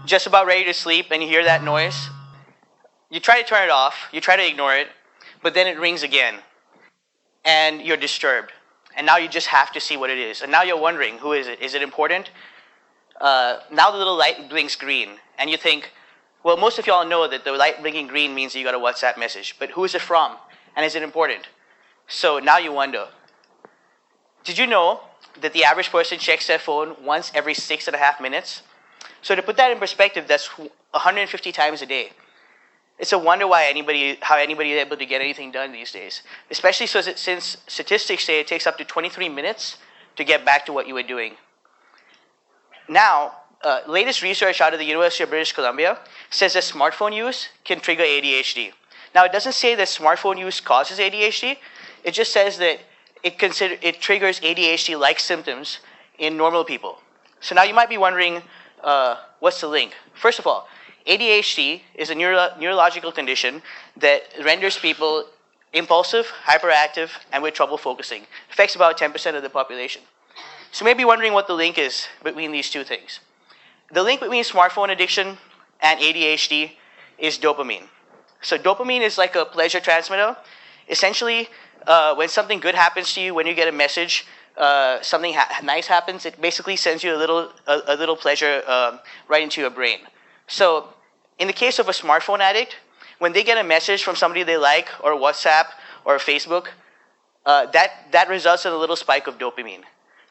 just about ready to sleep and you hear that noise, you try to turn it off, you try to ignore it, but then it rings again and you're disturbed. And now you just have to see what it is. And now you're wondering, who is it? Is it important? Now the little light blinks green and you think, well, most of y'all know that the light blinking green means that you got a WhatsApp message, but who is it from? And is it important? So now you wonder, did you know that the average person checks their phone once every 6.5 minutes? So to put that in perspective, that's 150 times a day. It's a wonder how anybody is able to get anything done these days. Especially since statistics say it takes up to 23 minutes to get back to what you were doing. Now, latest research out of the University of British Columbia says that smartphone use can trigger ADHD. Now, it doesn't say that smartphone use causes ADHD. It just says that it triggers ADHD-like symptoms in normal people. So now you might be wondering, what's the link? First of all, ADHD is a neurological condition that renders people impulsive, hyperactive, and with trouble focusing. It affects about 10% of the population. So you may be wondering what the link is between these two things. The link between smartphone addiction and ADHD is dopamine. So dopamine is like a pleasure transmitter. Essentially, when something good happens to you, when you get a message, something nice happens, it basically sends you a little pleasure right into your brain. So in the case of a smartphone addict, when they get a message from somebody they like, or WhatsApp, or Facebook, that results in a little spike of dopamine.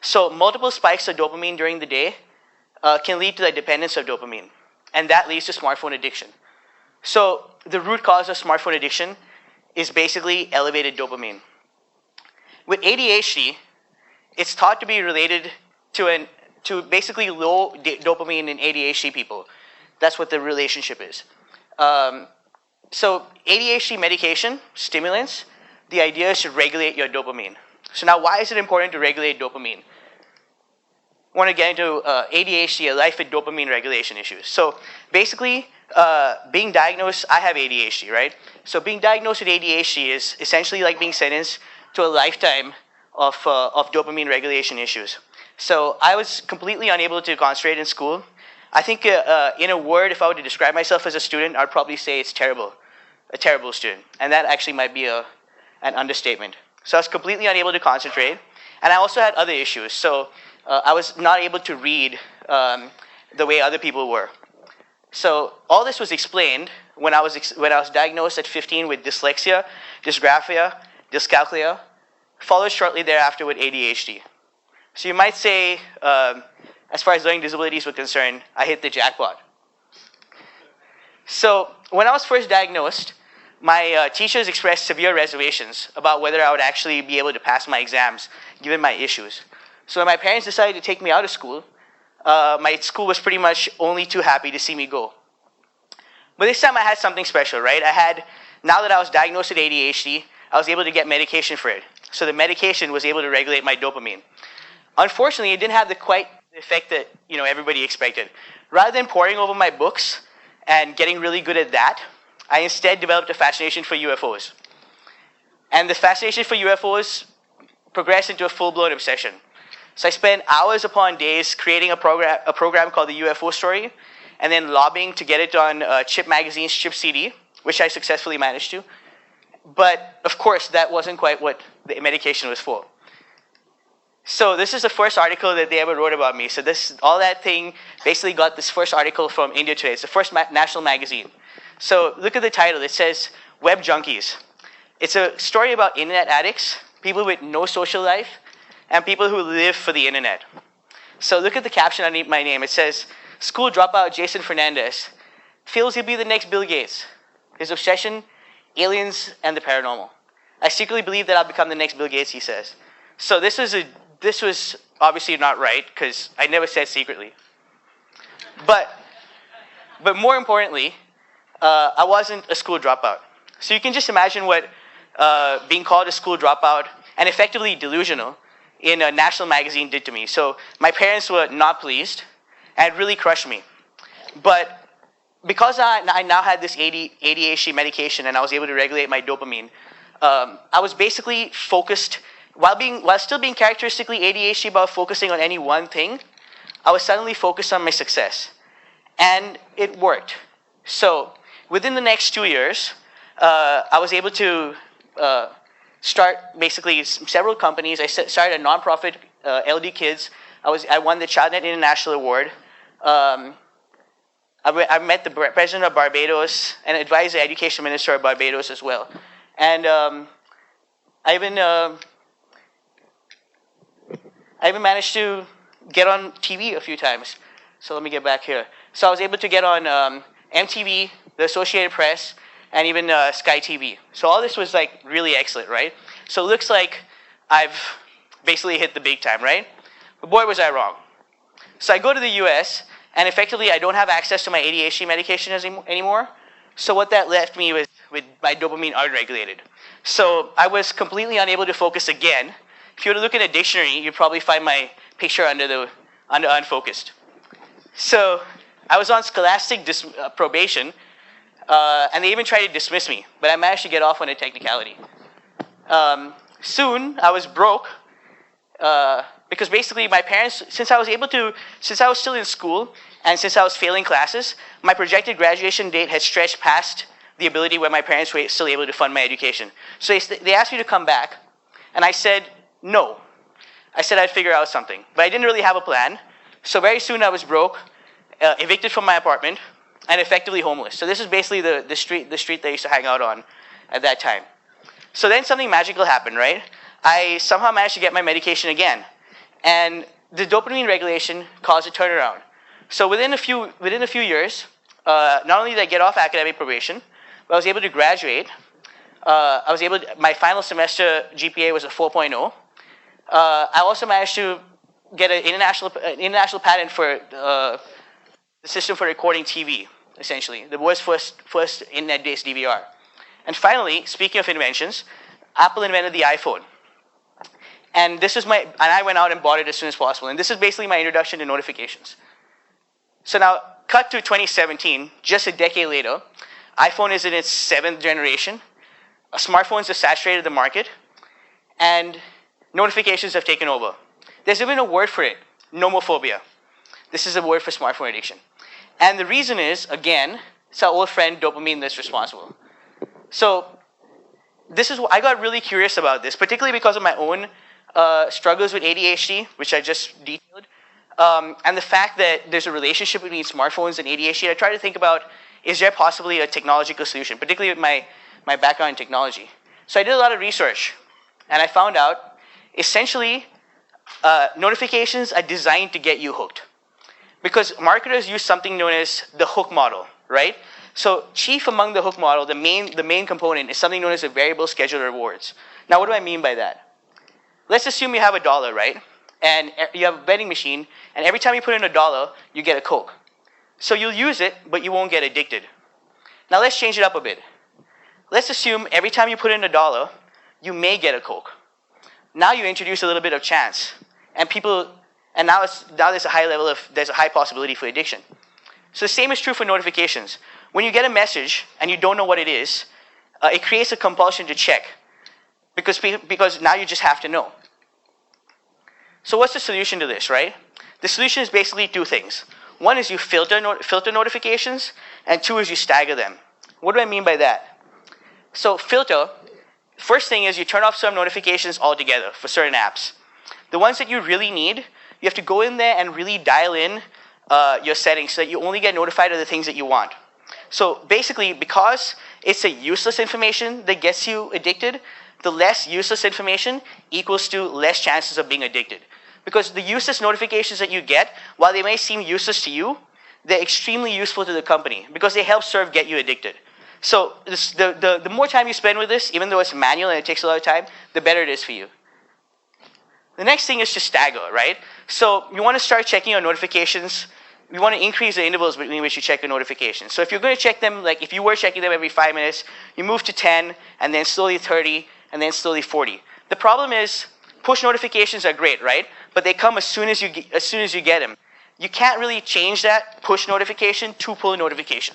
So multiple spikes of dopamine during the day can lead to the dependence of dopamine. And that leads to smartphone addiction. So the root cause of smartphone addiction is basically elevated dopamine. With ADHD, it's thought to be related to basically low dopamine in ADHD people. That's what the relationship is. So ADHD medication, stimulants, the idea is to regulate your dopamine. So now why is it important to regulate dopamine? I want to get into ADHD, a life with dopamine regulation issues. So basically, being diagnosed, I have ADHD, right? So being diagnosed with ADHD is essentially like being sentenced to a lifetime of dopamine regulation issues. So I was completely unable to concentrate in school. I think in a word, if I were to describe myself as a student, I'd probably say it's terrible, a terrible student. And that actually might be an understatement. So I was completely unable to concentrate. And I also had other issues. So I was not able to read the way other people were. So all this was explained when I was diagnosed at 15 with dyslexia, dysgraphia, dyscalculia, followed shortly thereafter with ADHD. So you might say, as far as learning disabilities were concerned, I hit the jackpot. So when I was first diagnosed, my teachers expressed severe reservations about whether I would actually be able to pass my exams, given my issues. So when my parents decided to take me out of school, my school was pretty much only too happy to see me go. But this time I had something special, right? Now that I was diagnosed with ADHD, I was able to get medication for it. So the medication was able to regulate my dopamine. Unfortunately, it didn't have the effect that everybody expected. Rather than poring over my books and getting really good at that, I instead developed a fascination for UFOs. And the fascination for UFOs progressed into a full-blown obsession. So I spent hours upon days creating a program called the UFO Story, and then lobbying to get it on Chip Magazine's Chip CD, which I successfully managed to. But of course, that wasn't quite what the medication was for. So this is the first article that they ever wrote about me. So all that thing basically got this first article from India Today. It's the first national magazine. So look at the title. It says, Web Junkies. It's a story about internet addicts, people with no social life, and people who live for the internet. So look at the caption underneath my name. It says, school dropout Jason Fernandes feels he'll be the next Bill Gates. His obsession, aliens and the paranormal. I secretly believe that I'll become the next Bill Gates, he says. So this was obviously not right, because I never said secretly. But more importantly, I wasn't a school dropout. So you can just imagine what being called a school dropout and effectively delusional in a national magazine did to me. So my parents were not pleased, and it really crushed me. But because I now had this ADHD medication and I was able to regulate my dopamine, I was basically focused, while still being characteristically ADHD about focusing on any one thing, I was suddenly focused on my success. And it worked. So within the next 2 years, I was able to start basically several companies. I started a nonprofit, LD Kids. I won the ChildNet International Award. I met the president of Barbados and advised the education minister of Barbados as well. And I even managed to get on TV a few times. So let me get back here. So I was able to get on MTV, the Associated Press, and even Sky TV. So all this was like really excellent, right? So it looks like I've basically hit the big time, right? But boy, was I wrong. So I go to the US, and effectively I don't have access to my ADHD medication anymore. So what that left me with my dopamine unregulated. So I was completely unable to focus again. If you were to look in a dictionary, you'd probably find my picture under unfocused. So I was on scholastic probation, and they even tried to dismiss me, but I managed to get off on a technicality. Soon, I was broke, because basically my parents, since I was still in school, and since I was failing classes, my projected graduation date had stretched past the ability where my parents were still able to fund my education. So they asked me to come back, and I said no. I said I'd figure out something, but I didn't really have a plan. So very soon I was broke, evicted from my apartment, and effectively homeless. So this is basically the street that I used to hang out on at that time. So then something magical happened, right? I somehow managed to get my medication again, and the dopamine regulation caused a turnaround. So within a few years, not only did I get off academic probation, but I was able to graduate. My final semester GPA was a 4.0. I also managed to get an international patent for the system for recording TV, essentially. The world's first internet-based DVR. And finally, speaking of inventions, Apple invented the iPhone. And I went out and bought it as soon as possible. And this is basically my introduction to notifications. So now, cut to 2017, just a decade later, iPhone is in its 7th generation. Smartphones have saturated the market, and notifications have taken over. There's even a word for it, nomophobia. This is a word for smartphone addiction. And the reason is, again, it's our old friend dopamine that's responsible. So I got really curious about this, particularly because of my own struggles with ADHD, which I just detailed, and the fact that there's a relationship between smartphones and ADHD. I tried to think about, is there possibly a technological solution, particularly with my background in technology. So I did a lot of research, and I found out, essentially, notifications are designed to get you hooked. Because marketers use something known as the hook model, right? So chief among the hook model, the main component is something known as a variable scheduled rewards. Now, what do I mean by that? Let's assume you have $1, right? And you have a vending machine, and every time you put in $1, you get a Coke. So you'll use it, but you won't get addicted. Now let's change it up a bit. Let's assume every time you put in $1, you may get a Coke. Now you introduce a little bit of chance, and now there's a high possibility for addiction. So the same is true for notifications. When you get a message and you don't know what it is, it creates a compulsion to check, because now you just have to know. So what's the solution to this, right? The solution is basically two things. One is you filter notifications, and two is you stagger them. What do I mean by that? So filter, first thing is you turn off some notifications altogether for certain apps. The ones that you really need, you have to go in there and really dial in your settings so that you only get notified of the things that you want. So basically, because it's a useless information that gets you addicted, the less useless information equals to less chances of being addicted. Because the useless notifications that you get, while they may seem useless to you, they're extremely useful to the company because they help get you addicted. So the more time you spend with this, even though it's manual and it takes a lot of time, the better it is for you. The next thing is to stagger, right? So you want to start checking your notifications. You want to increase the intervals between which you check your notifications. So if you're going to check them, like if you were checking them every 5 minutes, you move to 10, and then slowly 30, and then slowly 40. The problem is, push notifications are great, right? But they come as soon as you get them. You can't really change that push notification to pull notification.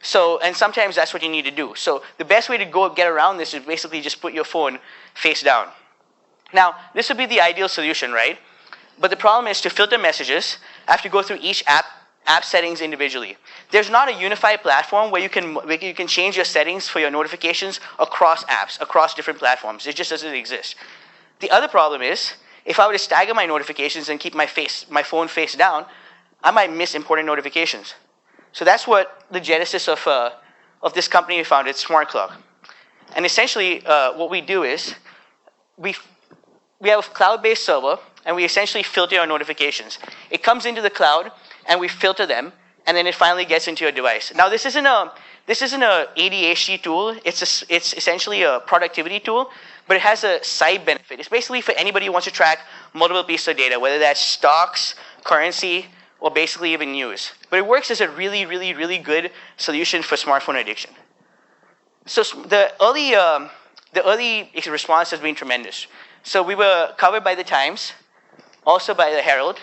So, and sometimes that's what you need to do. So the best way to get around this is basically just put your phone face down. Now, this would be the ideal solution, right? But the problem is, to filter messages, I have to go through each app app settings individually. There's not a unified platform where you can change your settings for your notifications across apps, across different platforms. It just doesn't exist. The other problem is, if I were to stagger my notifications and keep my phone face down, I might miss important notifications. So that's what the genesis of this company we founded, Smartklock. And essentially, what we do is, we have a cloud-based server, and we essentially filter our notifications. It comes into the cloud, and we filter them, and then it finally gets into your device. Now, this isn't a ADHD tool. It's essentially a productivity tool, but it has a side benefit. It's basically for anybody who wants to track multiple pieces of data, whether that's stocks, currency, or basically even news. But it works as a really, really, really good solution for smartphone addiction. So the early response has been tremendous. So we were covered by the Times, also by the Herald,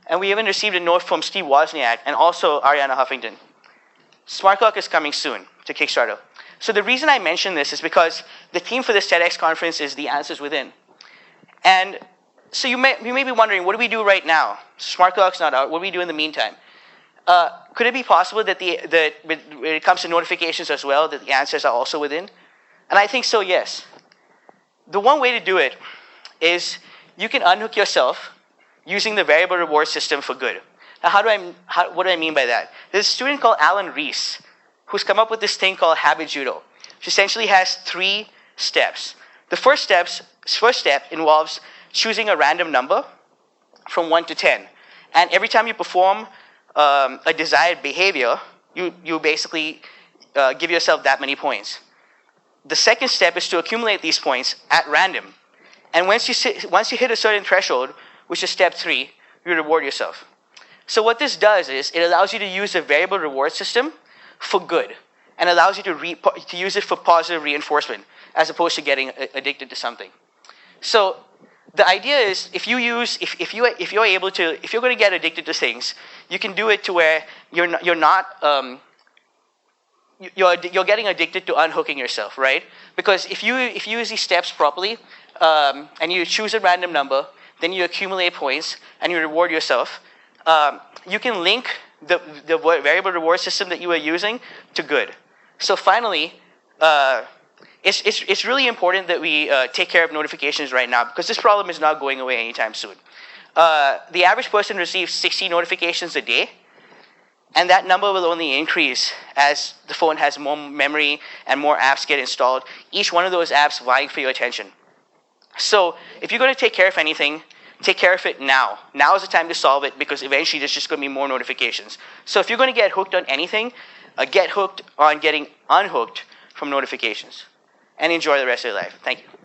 and we even received a note from Steve Wozniak and also Arianna Huffington. Smartklock is coming soon to Kickstarter. So the reason I mention this is because the theme for this TEDx conference is The Answers Within. And so you may be wondering, what do we do right now? Smartklock's not out. What do we do in the meantime? Could it be possible that when it comes to notifications as well, that the answers are also within? And I think so, yes. The one way to do it is you can unhook yourself using the variable reward system for good. Now, what do I mean by that? There's a student called Alan Rees who's come up with this thing called Habit Judo, which essentially has 3 steps. The first step involves choosing a random number from 1 to 10. And every time you perform a desired behavior, you basically give yourself that many points. The second step is to accumulate these points at random. And once you hit a certain threshold, which is step 3, you reward yourself. So what this does is it allows you to use a variable reward system for good and allows you to use it for positive reinforcement as opposed to getting addicted to something. So the idea is if you're going to get addicted to things, you can do it to where you're getting addicted to unhooking yourself, right? Because if you use these steps properly and you choose a random number, then you accumulate points and you reward yourself, you can link the variable reward system that you are using to good. So finally, it's really important that we take care of notifications right now because this problem is not going away anytime soon. The average person receives 60 notifications a day, and that number will only increase as the phone has more memory and more apps get installed, each one of those apps vying for your attention. So if you're going to take care of anything, take care of it now. Now is the time to solve it because eventually there's just going to be more notifications. So if you're going to get hooked on anything, get hooked on getting unhooked from notifications. And enjoy the rest of your life. Thank you.